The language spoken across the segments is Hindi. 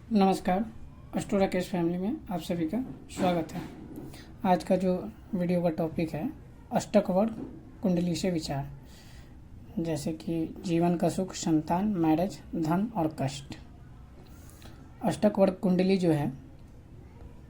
नमस्कार। अस्ट्रो राकेश फैमिली में आप सभी का स्वागत है। आज का जो वीडियो का टॉपिक है अष्टक वर्ग कुंडली से विचार, जैसे कि जीवन का सुख, संतान, मैरिज, धन और कष्ट। अष्टक वर्ग कुंडली जो है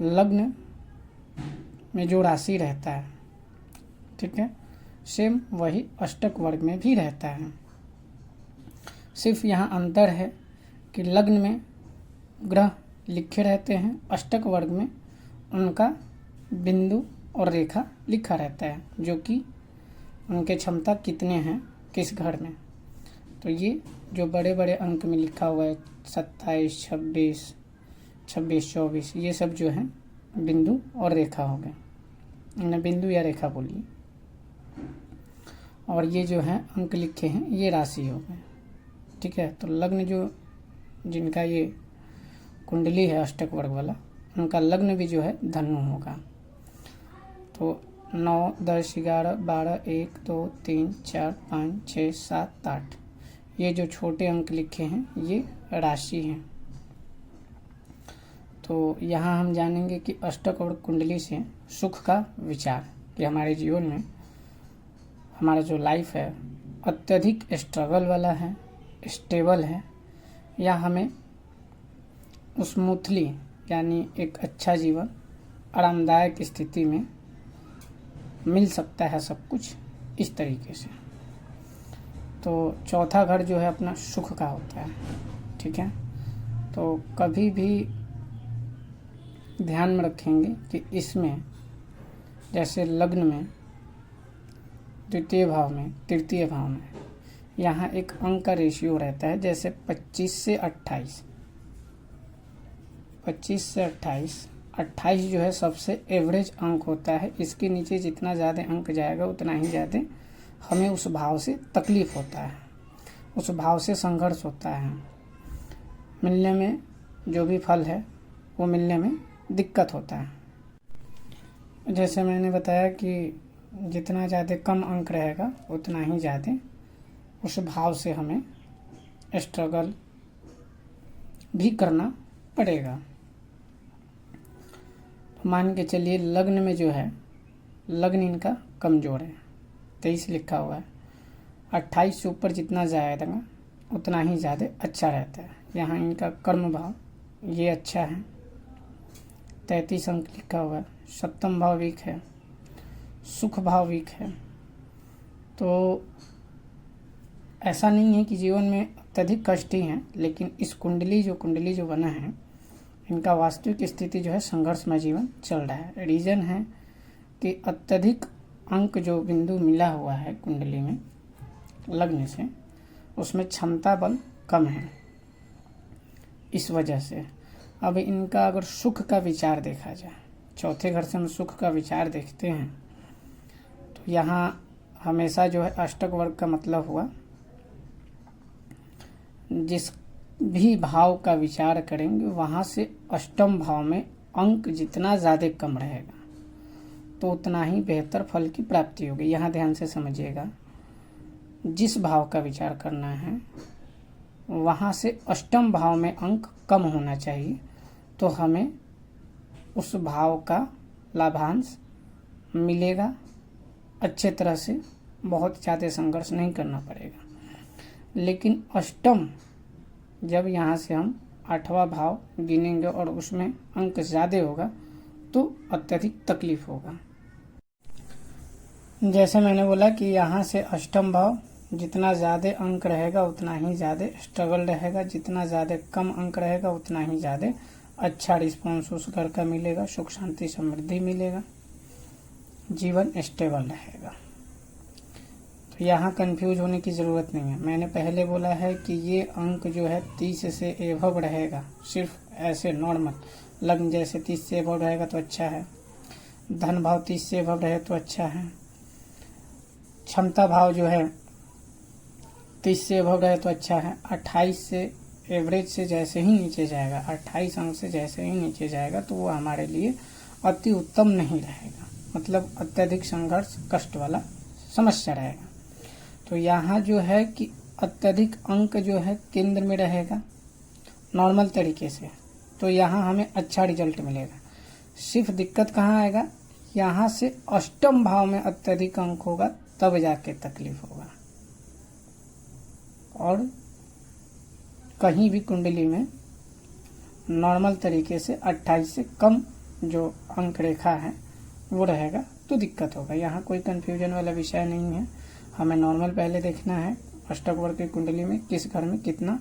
लग्न में जो राशि रहता है, ठीक है, सेम वही अष्टक वर्ग में भी रहता है। सिर्फ यहाँ अंतर है कि लग्न में ग्रह लिखे रहते हैं, अष्टक वर्ग में उनका बिंदु और रेखा लिखा रहता है, जो कि उनके क्षमता कितने हैं किस घर में। तो ये जो बड़े बड़े अंक में लिखा हुआ है 27, 26, 24, ये सब जो है बिंदु और रेखा हो गए, इन्हें बिंदु या रेखा बोलिए। और ये जो है अंक लिखे हैं ये राशि हो गए, ठीक है। तो लग्न जो जिनका ये कुंडली है अष्टक वर्ग वाला, उनका लग्न भी जो है धनु होगा। तो 9, 10, 11, 12, 1, 2, 3, 4, 5, 6, 7, 8 ये जो छोटे अंक लिखे हैं ये राशि हैं। तो यहाँ हम जानेंगे कि अष्टक वर्ग कुंडली से सुख का विचार, कि हमारे जीवन में हमारा जो लाइफ है अत्यधिक स्ट्रगल वाला है, स्टेबल है, या हमें स्मूथली यानी एक अच्छा जीवन आरामदायक स्थिति में मिल सकता है सब कुछ इस तरीके से। तो चौथा घर जो है अपना सुख का होता है, ठीक है। तो कभी भी ध्यान में रखेंगे कि इसमें जैसे लग्न में द्वितीय भाव में, तृतीय भाव में यहाँ एक अंक का रेशियो रहता है, जैसे 25 से 28, 25 से 28, 28 जो है सबसे एवरेज अंक होता है। इसके नीचे जितना ज़्यादा अंक जाएगा उतना ही ज़्यादा हमें उस भाव से तकलीफ होता है, उस भाव से संघर्ष होता है, मिलने में जो भी फल है वो मिलने में दिक्कत होता है। जैसे मैंने बताया कि जितना ज़्यादा कम अंक रहेगा उतना ही ज़्यादा उस भाव से हमें स्ट्रगल भी करना पड़ेगा। मान के चलिए लग्न में जो है लग्न इनका कमज़ोर है, 23 लिखा हुआ है, 28 से ऊपर जितना जाएगा उतना ही ज़्यादा अच्छा रहता है। यहाँ इनका कर्म भाव ये अच्छा है, 33 अंक लिखा हुआ है, सप्तम भाव वीक है, सुख भाव वीक है। तो ऐसा नहीं है कि जीवन में अत्यधिक कष्ट ही हैं, लेकिन इस कुंडली जो बना है इनका वास्तविक स्थिति जो है संघर्षमय जीवन चल रहा है। रीज़न है कि अत्यधिक अंक जो बिंदु मिला हुआ है कुंडली में लग्न से, उसमें क्षमता बल कम है, इस वजह से। अब इनका अगर सुख का विचार देखा जाए, चौथे घर से हम सुख का विचार देखते हैं, तो यहाँ हमेशा जो है अष्टक वर्ग का मतलब हुआ जिस भी भाव का विचार करेंगे वहाँ से अष्टम भाव में अंक जितना ज़्यादा कम रहेगा तो उतना ही बेहतर फल की प्राप्ति होगी। यहाँ ध्यान से समझिएगा, जिस भाव का विचार करना है वहाँ से अष्टम भाव में अंक कम होना चाहिए, तो हमें उस भाव का लाभांश मिलेगा अच्छे तरह से, बहुत ज़्यादा संघर्ष नहीं करना पड़ेगा। लेकिन अष्टम जब यहाँ से हम 8वां भाव गिनेंगे और उसमें अंक ज़्यादा होगा तो अत्यधिक तकलीफ होगा। जैसे मैंने बोला कि यहाँ से अष्टम भाव जितना ज़्यादा अंक रहेगा उतना ही ज़्यादा स्ट्रगल रहेगा, जितना ज़्यादा कम अंक रहेगा उतना ही ज़्यादा अच्छा रिस्पॉन्स उस घर का मिलेगा, सुख शांति समृद्धि मिलेगा, जीवन स्टेबल रहेगा। तो यहाँ कंफ्यूज होने की ज़रूरत नहीं है। मैंने पहले बोला है कि ये अंक जो है 30 से एभव रहेगा, सिर्फ ऐसे नॉर्मल लग्न जैसे 30 से एभव रहेगा तो अच्छा है, धन भाव 30 से एभव रहे तो अच्छा है, क्षमता भाव जो है 30 से एभव रहे तो अच्छा है। 28 से एवरेज से जैसे ही नीचे जाएगा, 28 अंक से जैसे ही नीचे जाएगा तो वो हमारे लिए अति उत्तम नहीं रहेगा, मतलब अत्यधिक संघर्ष कष्ट वाला समस्या रहेगा। तो यहाँ जो है कि अत्यधिक अंक जो है केंद्र में रहेगा नॉर्मल तरीके से, तो यहाँ हमें अच्छा रिजल्ट मिलेगा। सिर्फ दिक्कत कहाँ आएगा, यहाँ से अष्टम भाव में अत्यधिक अंक होगा तब जाके तकलीफ होगा। और कहीं भी कुंडली में नॉर्मल तरीके से 28 से कम जो अंक रेखा है वो रहेगा तो दिक्कत होगा। यहाँ कोई कंफ्यूजन वाला विषय नहीं है। हमें नॉर्मल पहले देखना है अष्टक वर्ग की कुंडली में किस घर में कितना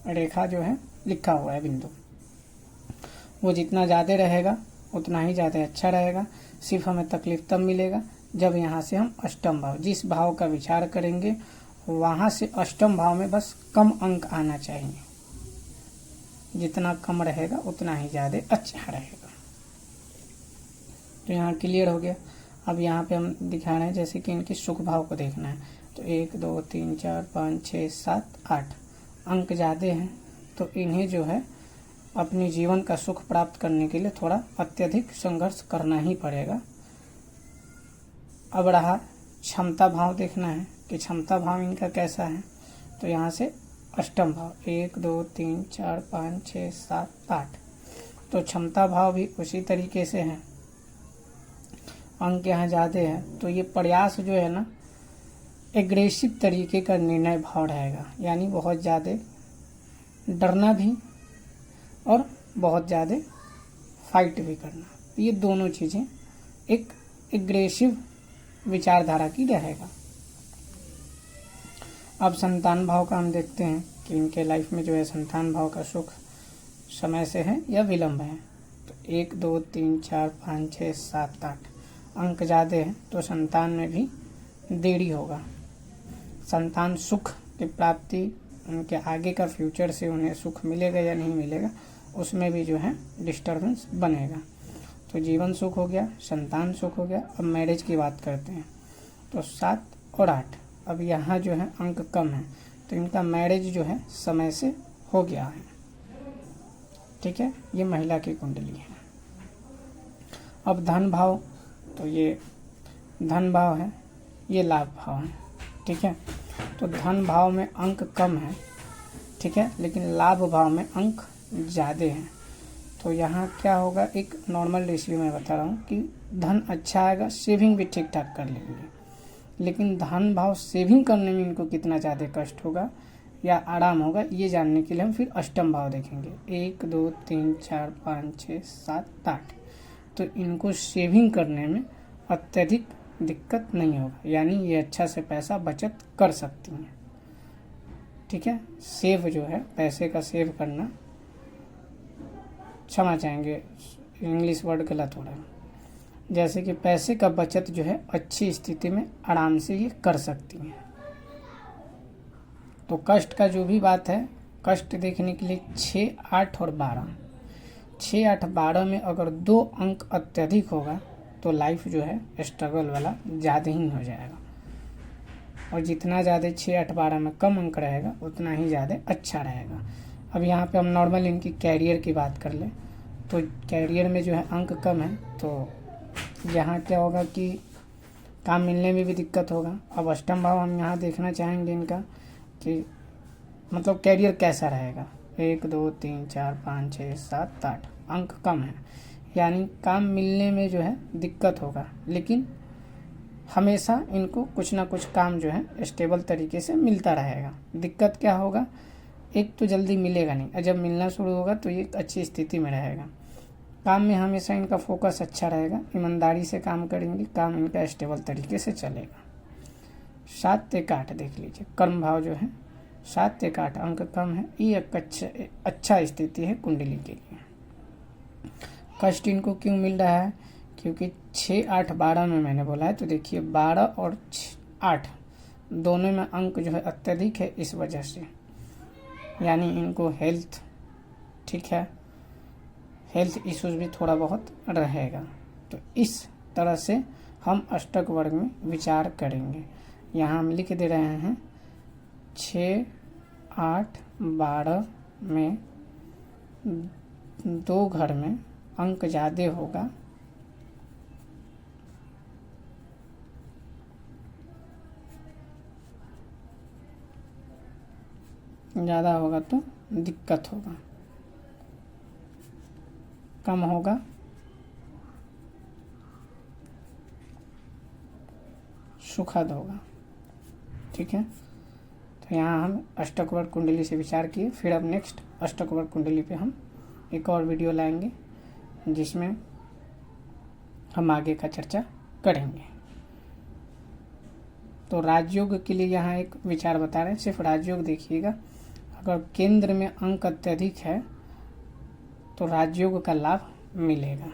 रेखा जो है लिखा हुआ है बिंदु, वो जितना ज़्यादा रहेगा उतना ही ज़्यादा अच्छा रहेगा। सिर्फ हमें तकलीफ तब मिलेगा जब यहाँ से हम अष्टम भाव, जिस भाव का विचार करेंगे वहाँ से अष्टम भाव में बस कम अंक आना चाहिए। जितना कम रहेगा उतना ही ज़्यादा अच्छा रहेगा। तो यहाँ क्लियर हो गया। अब यहाँ पे हम दिखा रहे हैं जैसे कि इनके सुख भाव को देखना है। तो 1 2 3 4 5 6 7 8 अंक ज़्यादा हैं, तो इन्हें जो है अपने जीवन का सुख प्राप्त करने के लिए थोड़ा अत्यधिक संघर्ष करना ही पड़ेगा। अब रहा क्षमता भाव देखना है कि क्षमता भाव इनका कैसा है। तो यहाँ से अष्टम भाव 1 2 3 4 5 6 7 8, तो क्षमता भाव भी उसी तरीके से है, अंक यहाँ ज़्यादा है। तो ये प्रयास जो है ना एग्रेसिव तरीके का निर्णय भाव रहेगा, यानी बहुत ज़्यादा डरना भी और बहुत ज़्यादा फाइट भी करना, ये दोनों चीज़ें एक एग्रेसिव विचारधारा की रहेगा। अब संतान भाव का हम देखते हैं कि इनके लाइफ में जो है संतान भाव का सुख समय से है या विलंब है। तो 1 2 3 4 5 6 7 8 अंक ज़्यादा है, तो संतान में भी देरी होगा। संतान सुख की प्राप्ति, उनके आगे का फ्यूचर से उन्हें सुख मिलेगा या नहीं मिलेगा, उसमें भी जो है डिस्टर्बेंस बनेगा। तो जीवन सुख हो गया, संतान सुख हो गया। अब मैरिज की बात करते हैं। तो 7 और 8, अब यहाँ जो है अंक कम है, तो इनका मैरिज जो है समय से हो गया है। ठीक है, ये महिला की कुंडली है। अब धन भाव, तो ये धन भाव है, ये लाभ भाव है। ठीक है, तो धन भाव में अंक कम है, ठीक है, लेकिन लाभ भाव में अंक ज़्यादा हैं। तो यहाँ क्या होगा, एक नॉर्मल रेशियो में बता रहा हूँ कि धन अच्छा आएगा, सेविंग भी ठीक ठाक कर लेंगे, लेकिन धन भाव सेविंग करने में इनको कितना ज़्यादा कष्ट होगा या आराम होगा, ये जानने के लिए हम फिर अष्टम भाव देखेंगे। 1 2 3 4 5 6 7 8, तो इनको सेविंग करने में अत्यधिक दिक्कत नहीं होगा, यानी ये अच्छा से पैसा बचत कर सकती हैं। ठीक है, सेव जो है पैसे का सेव करना, क्षमा चाहेंगे इंग्लिश वर्ड गलत हो रहा है, जैसे कि पैसे का बचत जो है अच्छी स्थिति में आराम से ये कर सकती हैं। तो कष्ट का जो भी बात है, कष्ट देखने के लिए 6 8 और 12, 6 8 12 में अगर 2 अंक अत्यधिक होगा तो लाइफ जो है स्ट्रगल वाला ज़्यादा ही हो जाएगा, और जितना ज़्यादा 6 8 12 में कम अंक रहेगा उतना ही ज़्यादा अच्छा रहेगा। अब यहाँ पे हम नॉर्मल इनकी कैरियर की बात कर लें, तो कैरियर में जो है अंक कम है, तो यहाँ क्या होगा कि काम मिलने में भी दिक्कत होगा। अब अष्टम भाव हम यहाँ देखना चाहेंगे इनका कि मतलब कैरियर कैसा रहेगा। 1 2 3 4 5 6 7 8 अंक कम है, यानी काम मिलने में जो है दिक्कत होगा, लेकिन हमेशा इनको कुछ ना कुछ काम जो है स्टेबल तरीके से मिलता रहेगा। दिक्कत क्या होगा, एक तो जल्दी मिलेगा नहीं, और जब मिलना शुरू होगा तो ये अच्छी स्थिति में रहेगा। काम में हमेशा इनका फोकस अच्छा रहेगा, ईमानदारी से काम करेंगे, काम इनका स्टेबल तरीके से चलेगा। 7 1 8 देख लीजिए, कर्म भाव जो है 7 1 8 अंक कम है, ये एक अच्छा स्थिति है कुंडली के लिए। कष्ट इनको क्यों मिल रहा है, क्योंकि 6 8 12 में मैंने बोला है, तो देखिए 12 और 8 दोनों में अंक जो है अत्यधिक है, इस वजह से यानी इनको हेल्थ, ठीक है, हेल्थ इश्यूज भी थोड़ा बहुत रहेगा। तो इस तरह से हम अष्टक वर्ग में विचार करेंगे। यहाँ हम लिख दे रहे हैं 6 8 12 में 2 घर में अंक ज़्यादा होगा, ज़्यादा होगा तो दिक्कत होगा। कम होगा, सुखद होगा। ठीक है, तो यहाँ हम अष्टकवर्ग कुंडली से विचार किए। फिर अब नेक्स्ट अष्टकवर्ग कुंडली पे हम एक और वीडियो लाएंगे जिसमें हम आगे का चर्चा करेंगे। तो राजयोग के लिए यहाँ एक विचार बता रहे हैं, सिर्फ राजयोग देखिएगा। अगर केंद्र में अंक अत्यधिक है तो राजयोग का लाभ मिलेगा।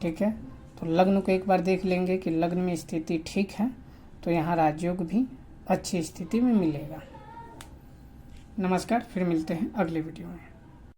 ठीक है, तो लग्न को एक बार देख लेंगे कि लग्न में स्थिति ठीक है तो यहाँ राजयोग भी अच्छी स्थिति में मिलेगा। नमस्कार, फिर मिलते हैं अगले वीडियो में।